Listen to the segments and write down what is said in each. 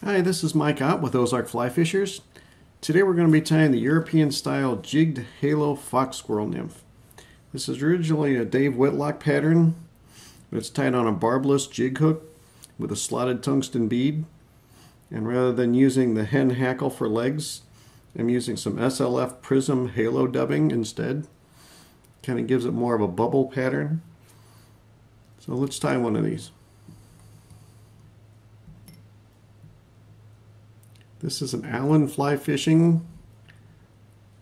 Hi, this is Mike Ott with Ozark Fly Fishers. Today we're going to be tying the European style jigged halo fox squirrel nymph. This is originally a Dave Whitlock pattern, but it's tied on a barbless jig hook with a slotted tungsten bead. And rather than using the hen hackle for legs, I'm using some SLF prism halo dubbing instead. Kind of gives it more of a bubble pattern. So let's tie one of these. This is an Allen fly fishing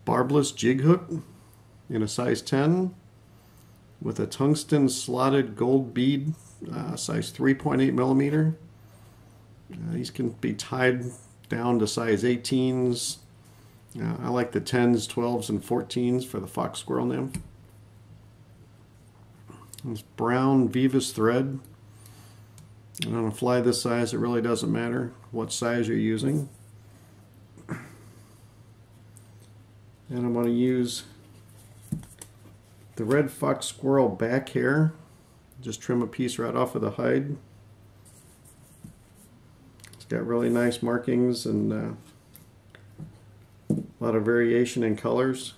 barbless jig hook in a size 10 with a tungsten slotted gold bead, size 3.8 millimeter. These can be tied down to size 18s. I like the 10s, 12s, and 14s for the fox squirrel nymph. This brown Vivas thread. And on a fly this size, it really doesn't matter what size you're using. And I'm going to use the red fox squirrel back hair. Just trim a piece right off of the hide. It's got really nice markings and a lot of variation in colors.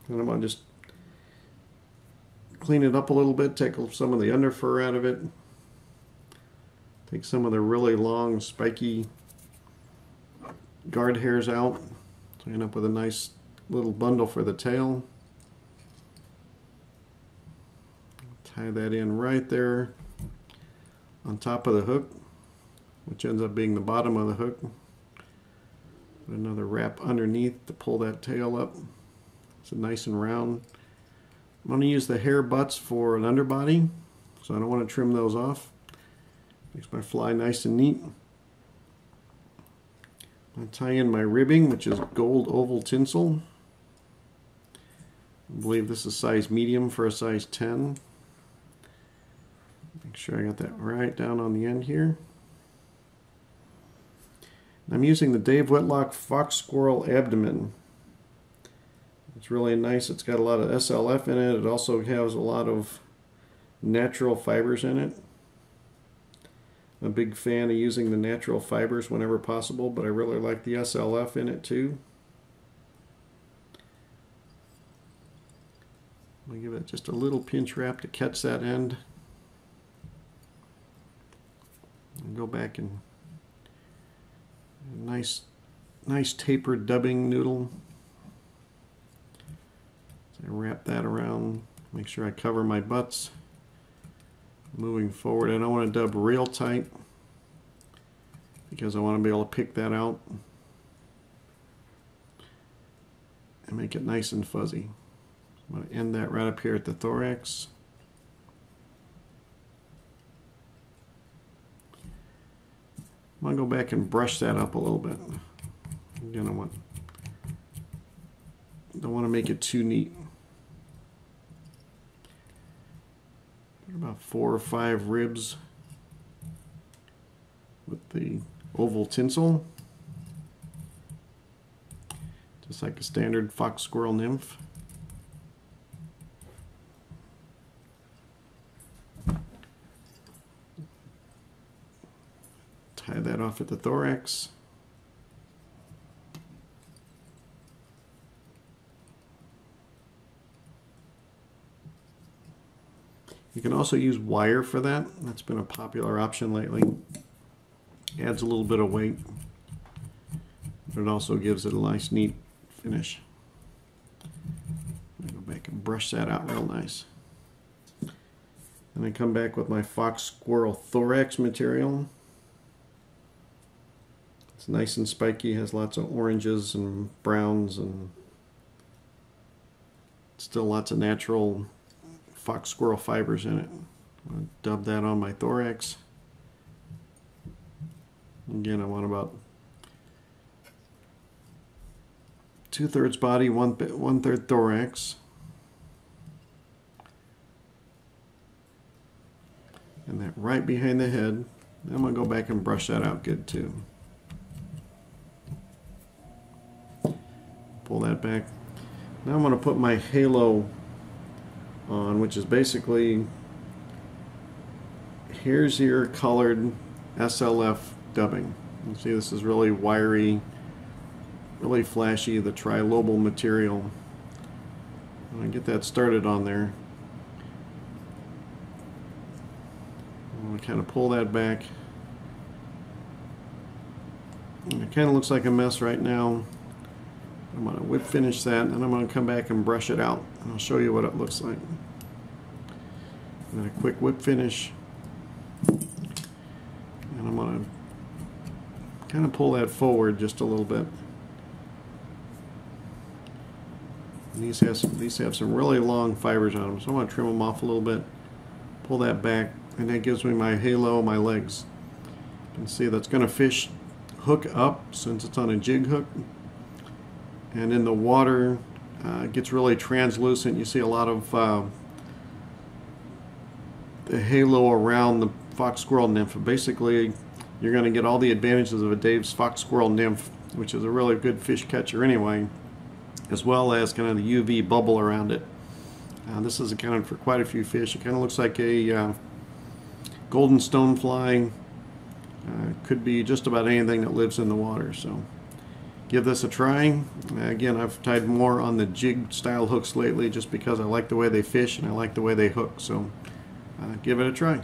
And I'm going to just clean it up a little bit, take some of the under fur out of it. Take some of the really long spiky guard hairs out. So I end up with a nice little bundle for the tail. Tie that in right there on top of the hook, which ends up being the bottom of the hook. Put another wrap underneath to pull that tail up so nice and round. I'm going to use the hair butts for an underbody, so I don't want to trim those off. Makes my fly nice and neat. I'll tie in my ribbing, which is gold oval tinsel. I believe this is size medium for a size 10. Make sure I got that right down on the end here. I'm using the Dave Whitlock Fox Squirrel Abdomen. It's really nice. It's got a lot of SLF in it. It also has a lot of natural fibers in it. I'm a big fan of using the natural fibers whenever possible, but I really like the SLF in it too. I'm going to give it just a little pinch wrap to catch that end. And go back and nice tapered dubbing noodle. So I wrap that around, make sure I cover my butts. Moving forward, I don't want to dub real tight because I want to be able to pick that out and make it nice and fuzzy. I'm going to end that right up here at the thorax. I'm going to go back and brush that up a little bit. Again, don't want to make it too neat. About 4 or 5 ribs with the oval tinsel, just like a standard fox squirrel nymph. Tie that off at the thorax. You can also use wire for that. That's been a popular option lately. Adds a little bit of weight, but it also gives it a nice, neat finish. Go back and brush that out real nice. And I come back with my fox squirrel thorax material. It's nice and spiky, has lots of oranges and browns and still lots of natural fox squirrel fibers in it. I'm going to dub that on my thorax. Again, I want about 2/3 body, 1/3 thorax. And that right behind the head. I'm going to go back and brush that out good too. Pull that back. Now I'm going to put my halo on, which is basically, here's your colored SLF dubbing. You see this is really wiry, really flashy, the trilobal material. I'm going to get that started on there. I'm going to kind of pull that back. And it kind of looks like a mess right now. I'm going to whip finish that, and I'm going to come back and brush it out, and I'll show you what it looks like. And then a quick whip finish, and I'm going to kind of pull that forward just a little bit. And these have some really long fibers on them, so I'm going to trim them off a little bit, pull that back, and that gives me my halo, my legs. You can see that's going to fish hook up since it's on a jig hook, and in the water it gets really translucent. You see a lot of the halo around the fox squirrel nymph. Basically, you're going to get all the advantages of a Dave's fox squirrel nymph, which is a really good fish catcher anyway, as well as kind of the UV bubble around it. This is accounted for quite a few fish. It kind of looks like a golden stonefly. Could be just about anything that lives in the water. So give this a try. Again, I've tied more on the jig style hooks lately just because I like the way they fish and I like the way they hook. So give it a try.